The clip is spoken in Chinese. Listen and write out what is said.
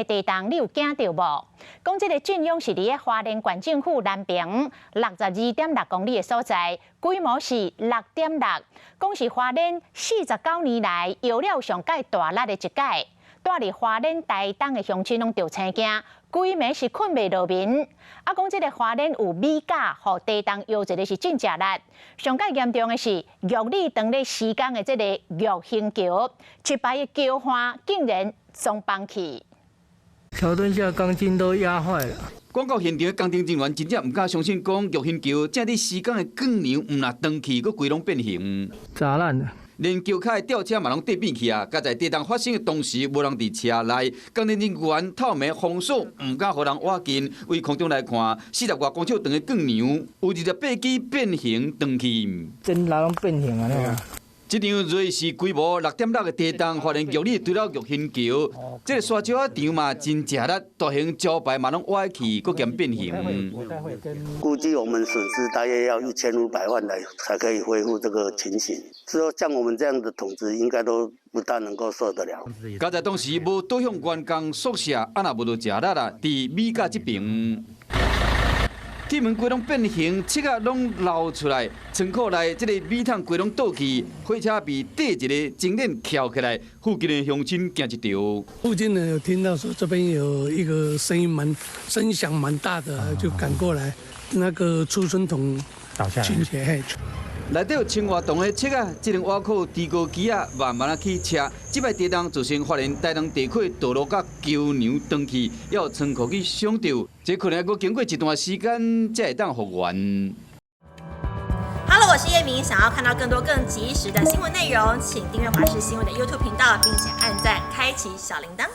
的地动，你有惊到无？讲这个震央是伫个花莲县政府南平62.6公里的所在，规模是6.6，讲是花莲49年来摇了上界大力的一届。住伫花莲台东的乡亲拢着青惊，规暝是困袂落眠。啊，讲这个花莲有米价和地动摇一个是真正力，上界严重的是玉里长咧施工的这个玉兴桥，7排的桥花竟然松绑去。桥墩下钢筋都压坏了。广告现场的工程人员真正唔敢相信，讲玉兴桥正伫施工的钢梁唔若断去，佮规拢变形，砸烂了。连桥卡的吊车嘛拢跌变去啊！甲在地动发生的同时，无人伫车内，工程人员透明封锁，唔敢互人挖进。为空中来看，40外公尺长的钢梁有28支变形断去。真拉拢变形啊！那个。这场瑞士规模6.6的地动，发现玉里对了玉兴桥，这个沙石场嘛真正力，大型招牌嘛拢歪去，佮兼变形。估计我们损失大约要1500万来才可以恢复这个情形。之后像我们这样的筒子，应该都不大能够受得了。加在当时无倒向员工宿舍，啊若无就食力啦，伫米甲这边。铁门规拢变形，漆啊拢流出来，仓库内这个米桶规拢倒去，火车被底一个整链翘起来，附近的乡亲惊一跳。附近呢有听到说这边有一个声响蛮大的，就赶过来，那个储存桶倒下倾斜。内底有千外吨的漆啊，这辆瓦库低高机啊，慢慢去车。这摆地动造成发现台东地区道路甲桥梁断去，要仓库去上吊，这可能还佫经过一段时间才会当复原。Hello， 我是叶明。想要看到更多更及时的新闻内容，请订阅华视新闻的 YouTube 频道，并且按赞、开启小铃铛。